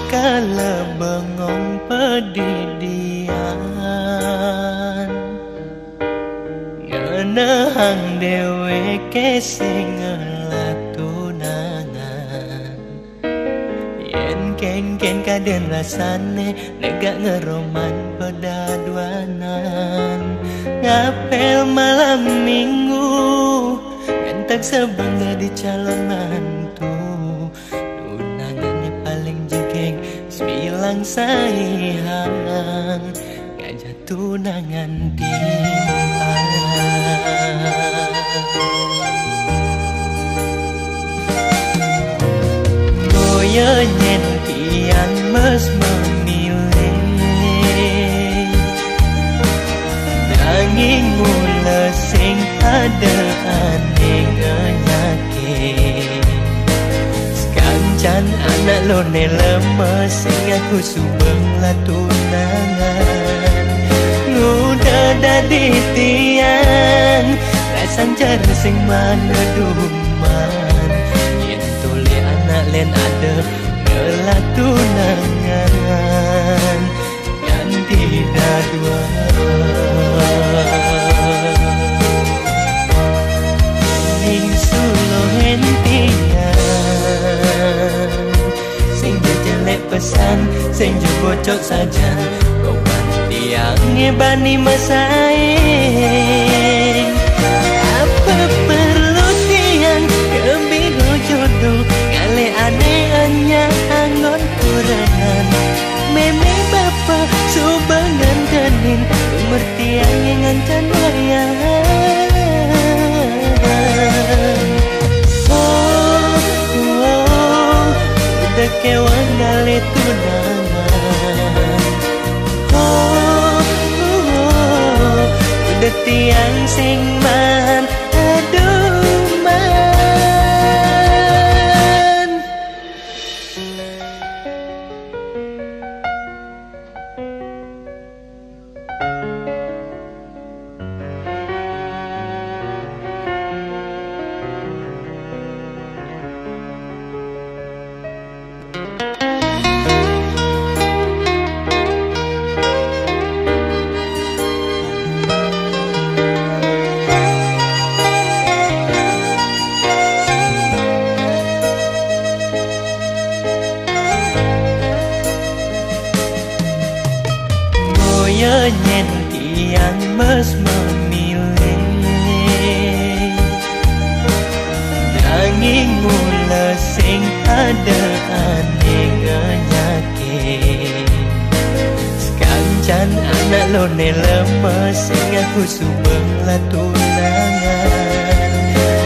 kala bengong pedidian ngenehang dheweke sing latunangan yen kengken kaden rasane lega ngeroman pedaduanan ngapel malam minggu tak sebangga di calon mantu tunangannya paling jegeng bilang sayang ngajak tunangan timpang boyo nyen tiang mes memilih nanging mula sing ada aneh Sekancan anak lo ne lemes sing aku subeng latunangan ngudah dadi tiang rasan cara sing mana duman yen tuli anak len ada ngelatunangan ganti dadua sing jelek pesan sing bocok saja kawan tiangnya bani masaing apa perlu tiang kebiro jodoh kali aneh hanya anggon kuranan meme bapa subangan kening umur tiangnya ngancan wayang kewan gale tunangan udah tiang sing man aduh man nyen tiang mes memilih nanging mula sing ada aneh ngenyakit sekancan anak lo ne lemes sing aku subeng latunangan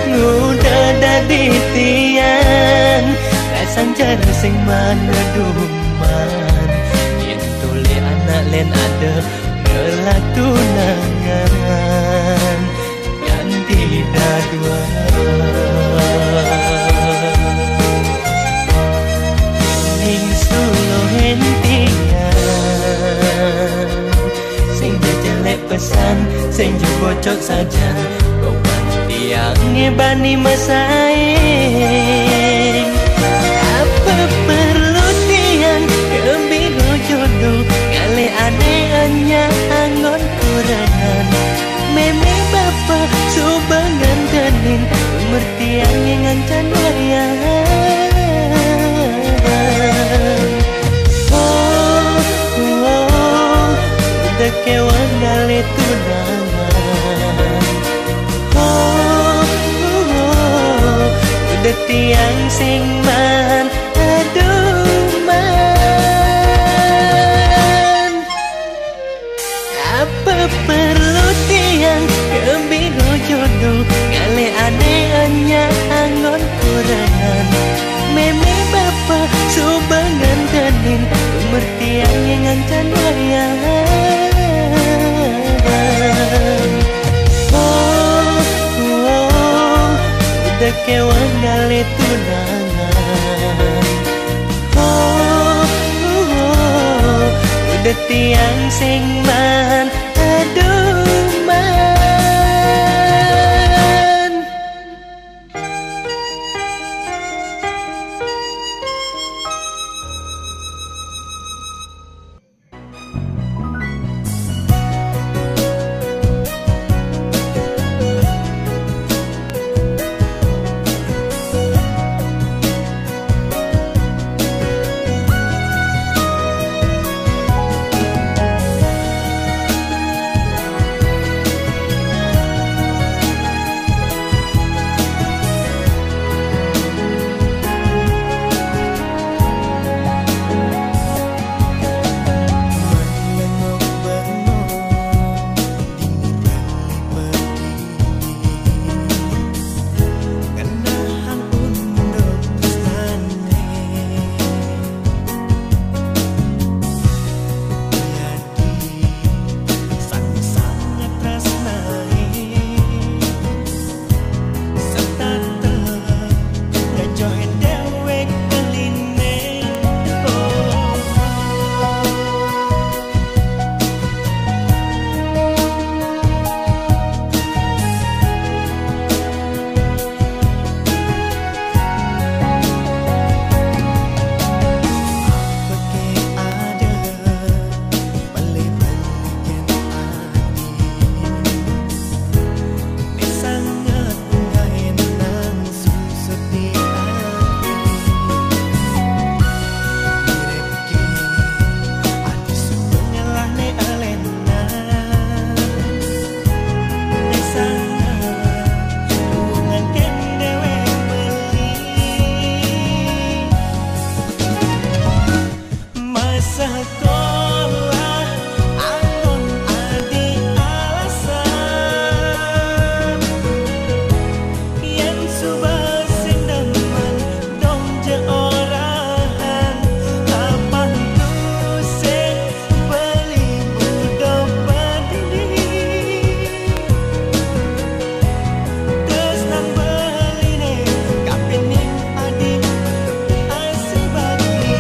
ngudah dadi tiang rasan cara sing mana duman yen tuli anak len ada ngelatunangan ganti dadua ning sulo hentian sing jelek pesan sing bocok saja kawan tiangnya bani masaing apa perlu tiang kebiro jodoh kali aneh hanya anggon kuranan meme bapa subangan kening umur tiangnya ngancan wayang udah kewan gale tunangan udah tiang sing man aduh man apa perlu tiang kebiro jodoh kali aneh hanya anggon kuranan meme bapa subangan kening umur tiangnya ngancan wayang udah kewan gale tunangan udah tiang sing man aduh man sekolah angon adi alasan yen subah sing demen dong je orahan kapan tuh sing beli budo pedini terus nang beline kapining adi asih bagi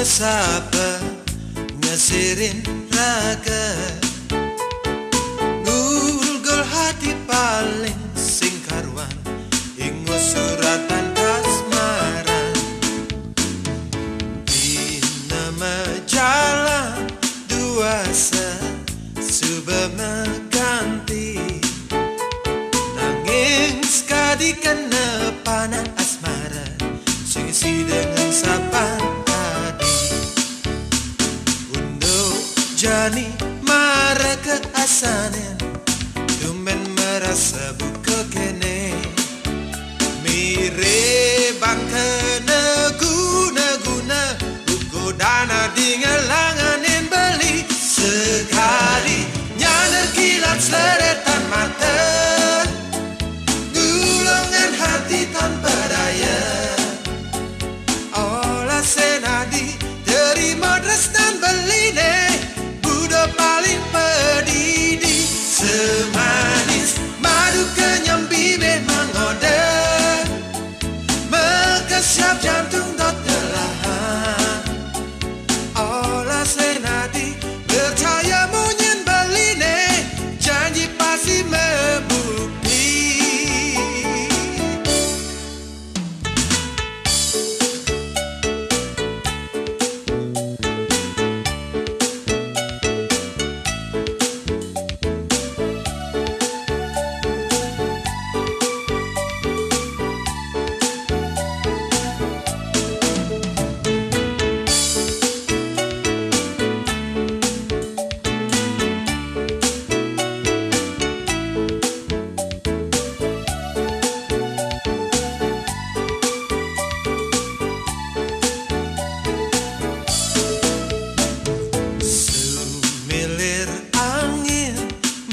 mesapa ngesirin raga ngulgul hati paling sing karuan ingo suratan kasmaran nama jalan dua suba meganti nanging sekali kena panah asmara singisi dengan sapan tadi untuk jani marah ke asanen tumen merasa buka kene mire bangka guna buku dana dingelanganin beli sekali nyaner kilat seretan mata gulungan hati tanpa daya olah senadi terima tresnan beline budak paling pedidi semanis madu kenyambi memang ode mekesiap jantung dot telahan olah senadi percaya munyin beline janji pasti membukti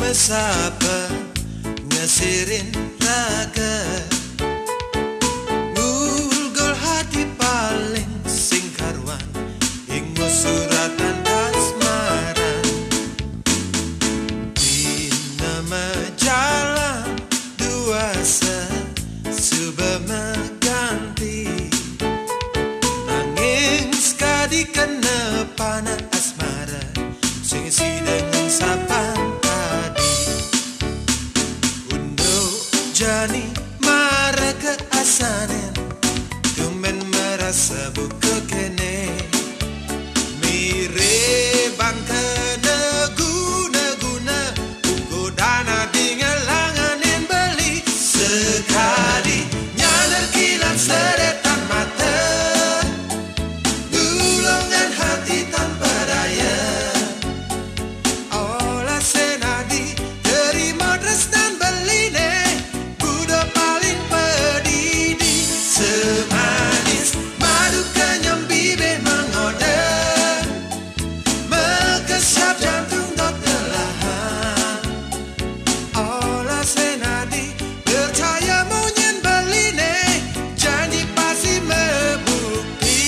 mesapa ngesirin raga ngulgul hati paling sing karuan ingo suratan kasmaran di nama jalan dua suba meganti nanging sekali kena panah asmara singisi dengan sapan jani marah ke asanen tumen merasa buka kene mire bangka guna buku dana dingelanganin beli sekali nyaner kilat seretan mata gulungan hati tanpa daya olah senadi terima tresnan beline semanis madu kenyambi memang ode mekesiap jantung dot telahan olah senadi percaya munyin beline janji pasti membukti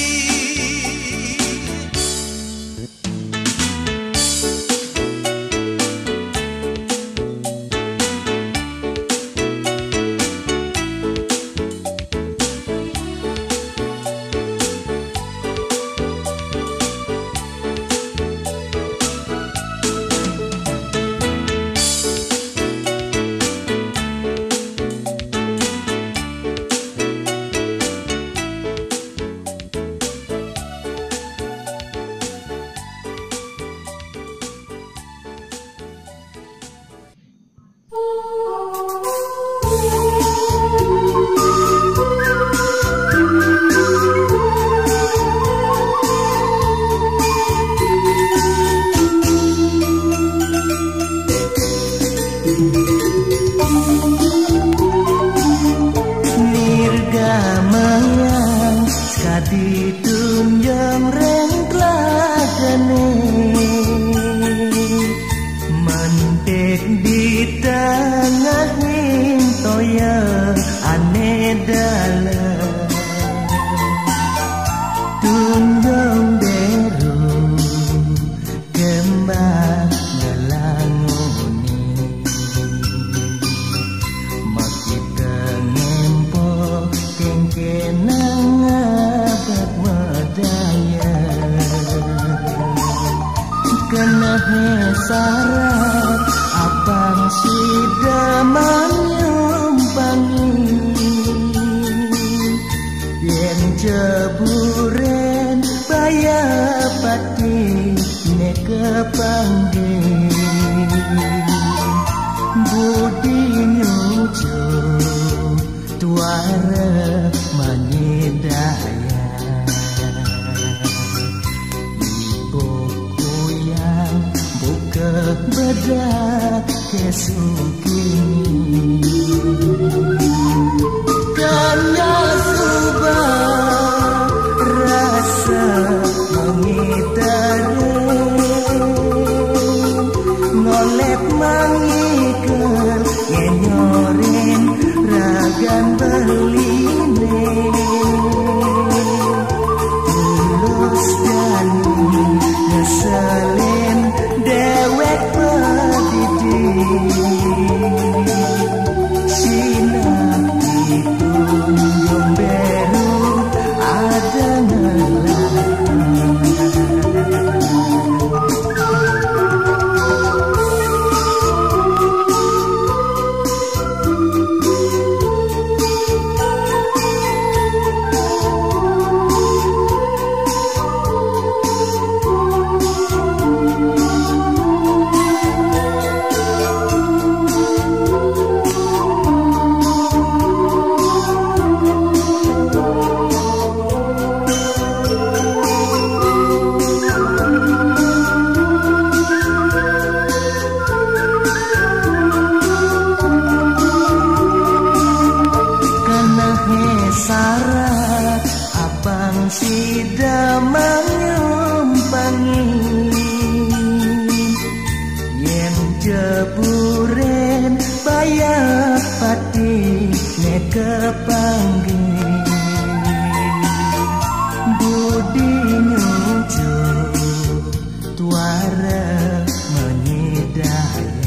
Nirgamayang sekadi tunjang reng kelakane mentek di tengah toya ane dalam tunjang deru kembang ngelangoni makita ngempo kengkenang abad medaya Sarat abang sidamang nyumpangi yen jeburen baya pati ne kepangge budi nyujo tuara manyedaya bedak kesukini karena subah rasa mengitare ngolek mangikel ngenyorin ragan beline tulus dan ngeselin dewek sarat abang sidamang nyumpangi yen jeburen baya pati ne kepangge budi nyujo tuara menyedaya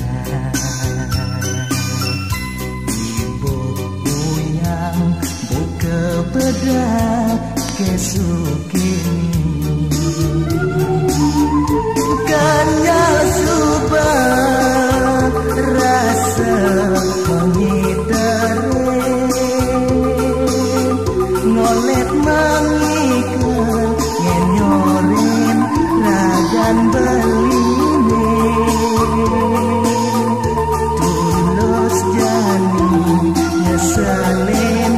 bedak kesukini kanya subah rasa mengitare ngolek mangikel ngenyorin ragan beline tulus jani ngeselin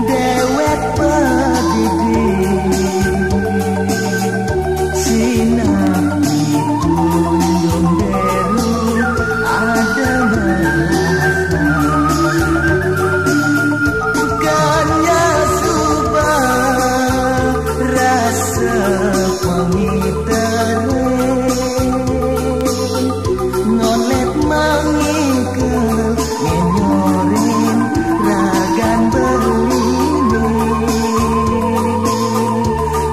dewek pedidi sinapi kunjung deru ada merasa kanya subah rasa pengitare ngolek mangikel ngenyorin ragan beline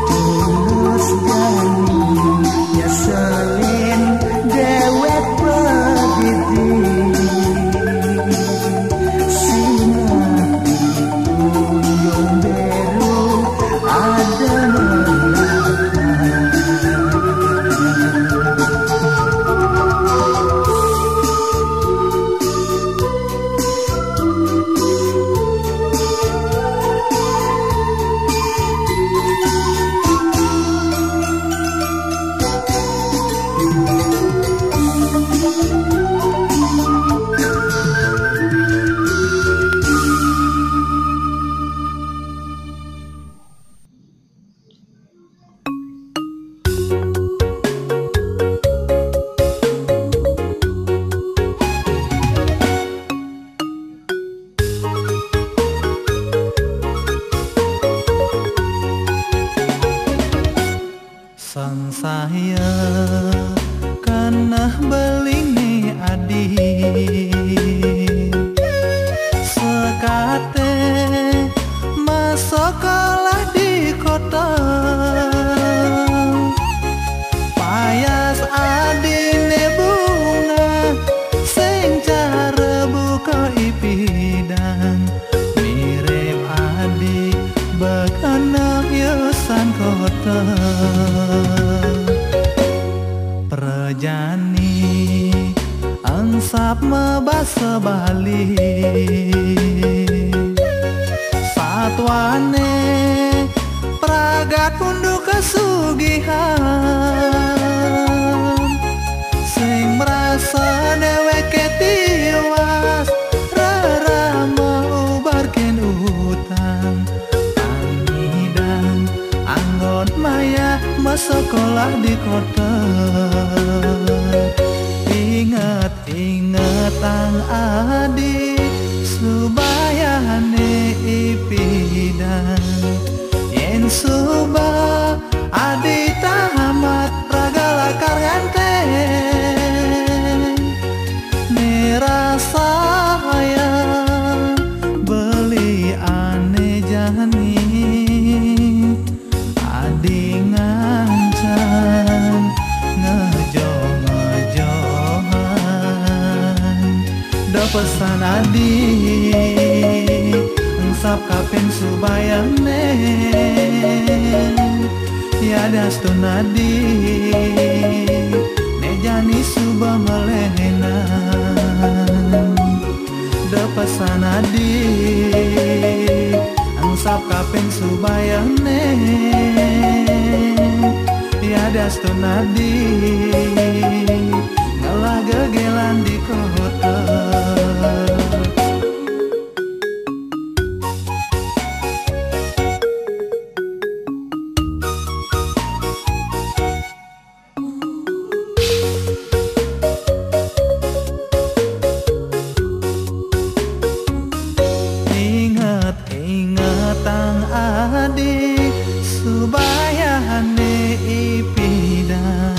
tulus jani nyeselin dewek pedidi sinapi kunjung beru ada sang saya kanah beling adi sekate masokalah di kota payas adine bunga sing cara buka ipidang mirip adi bakanak yosan kota ngejani ansap mebasa Bali satwane pragat punduk kesugihan sing merasa deweke tiwas rarama ubarken utang pangidang anggot maya sekolah di kota ingat ang adi subayane ipidang yen suba adi tamat ragala karganteng nirasa hayang beli ane jani adi ngancam ngejohan da pesan adi engsap kapen subayane ya dastun adi nejani suba melehenan da pesan adi engsap kapen subayane ya dastun adi ngalah gegelan di kota ingat ang adi subayane ipidang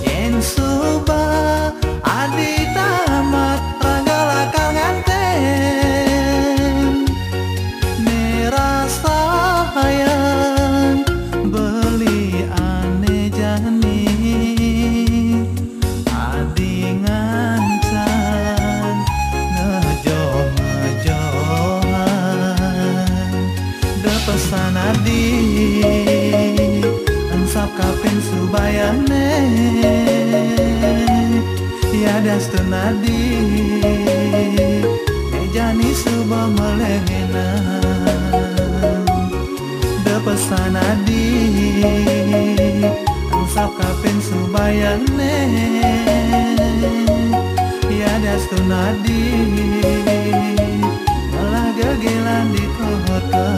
yen suba adi tamat ragala kanganten nerasa hayang beli ane jani adi ngancan ngejohan da pesan adi ansap kapen subayane ya dastun adi ejani suba melehenan da pesan adi ansap kapen subayane ya dastun adi malah gegelan di kota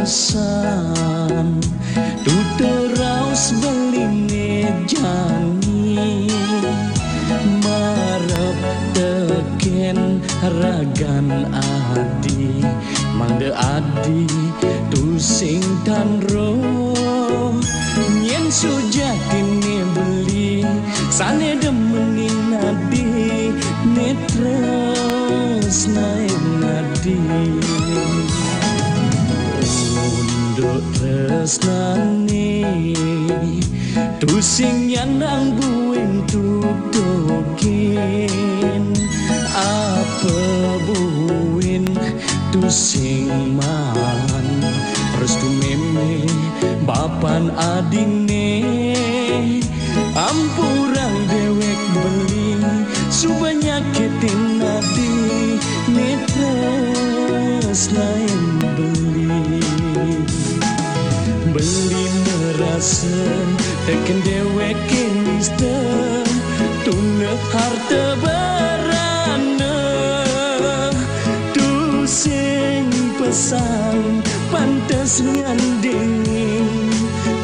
pesan tu teraus beline jani marep teken ragan adi mangde adi tu sing tan roh nyen sujatine beli sane demenin adi netres naik adi untuk tresnani tu sing nyandang buin tu dogen apa buin tu sing man restu meme bapan adine ampurang dewek beli subanyaketin adi netres lain beli nerasa teken dewek inista tunek harta berana tu sing pesan pantas ngandengin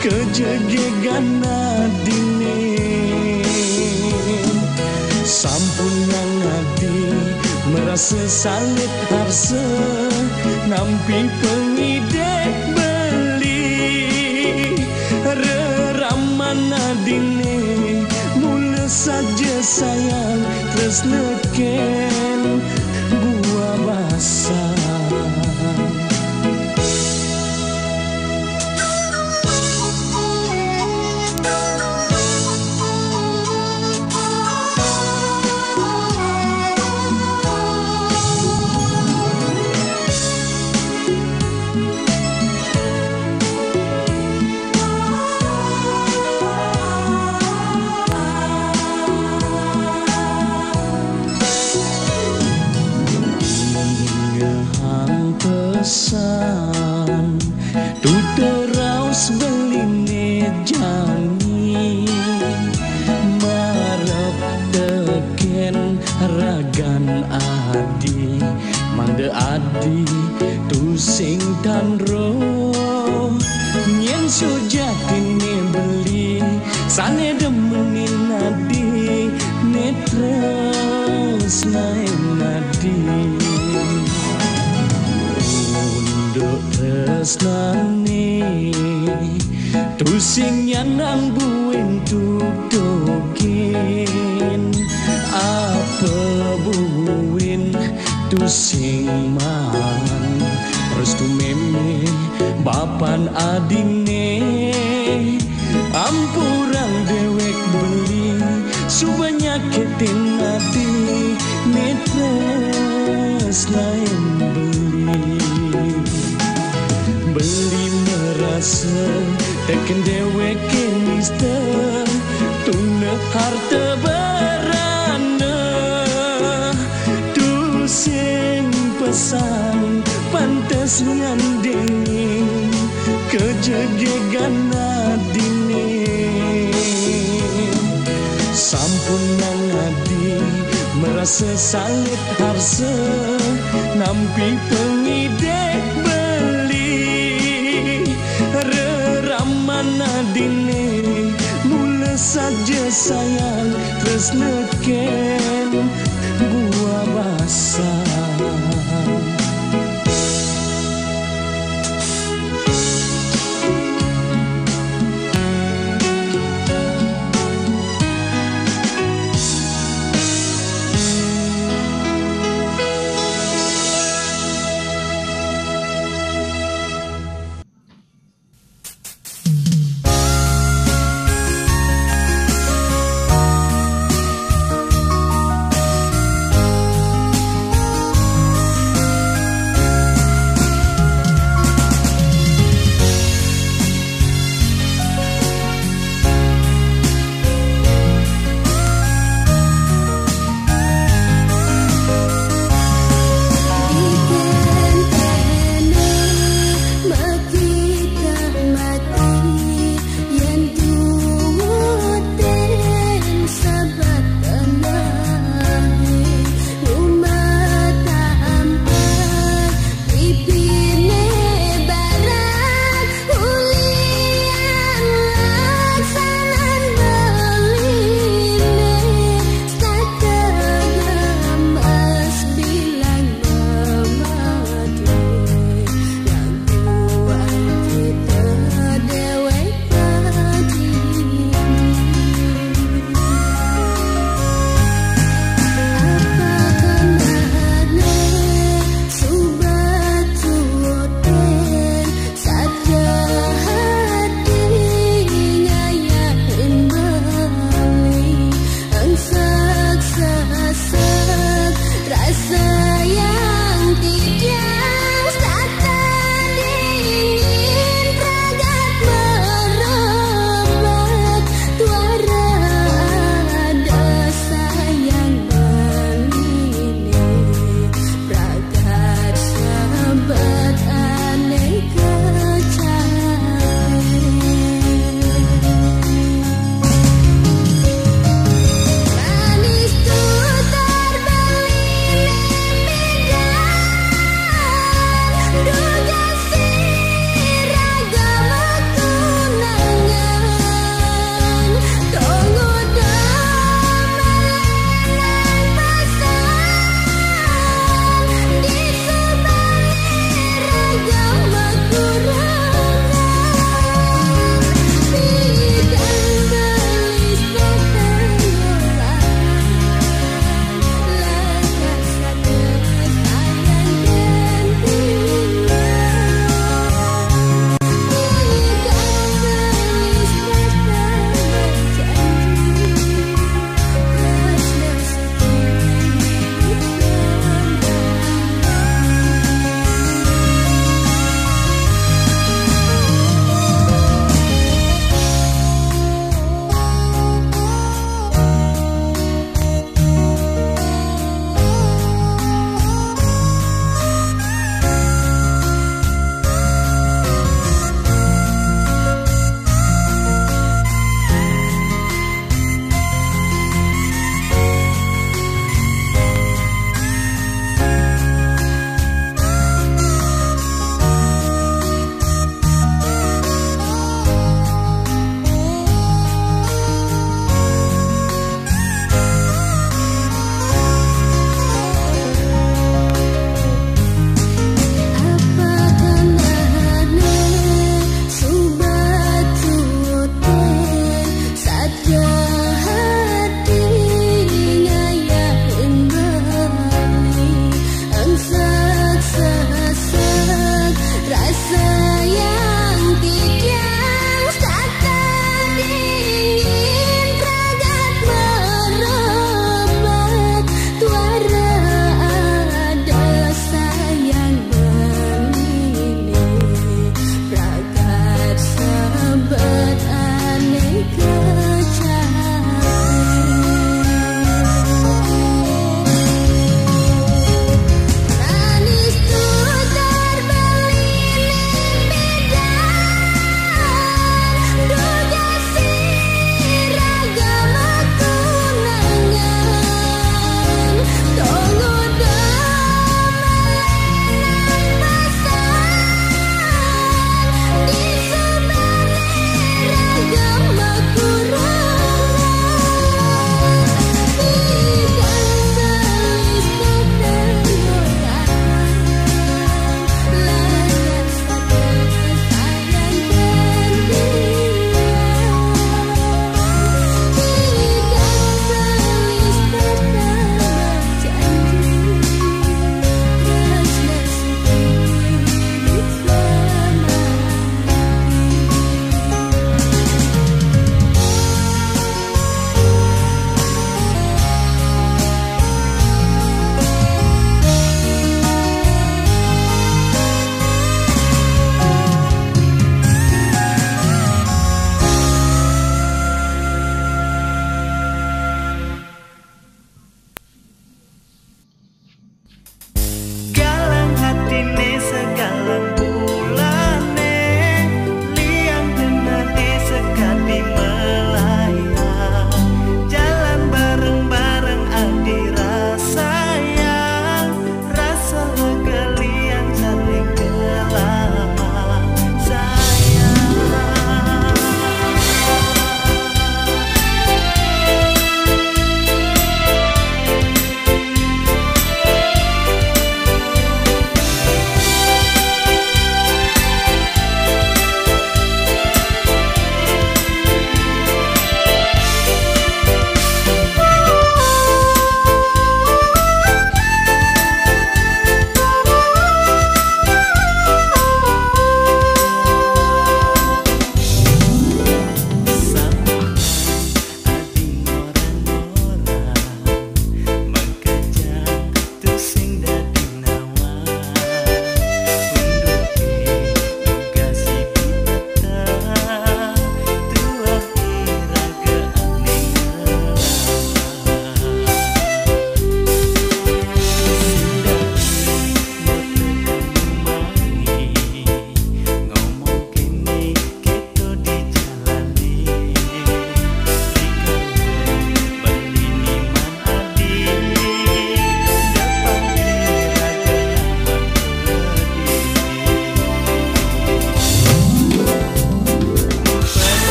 kejegegan adine sampun ngadi merasa salit harse nampi pengidek beli reraman adine mula saja sayang terus neken gua basah. Pesan tuteraus beline jani marep teken ragan adi mangde adi tu sing tan rom nyen sujatine beli sane demenin adi netres naik nadi tresnane tu sing nyanang buen tutokin apa buin tu sing man restu meme bapan adine ampurang dewek beli subanya ketin ati netres lain beli merasa teken dewek mister tuna harta berana tu sing pesan pantas ngandengin kejegegan adine sampun ngadi merasa salit harse nampi pengidek reraman adine mula saja sayang terus neken gua basah.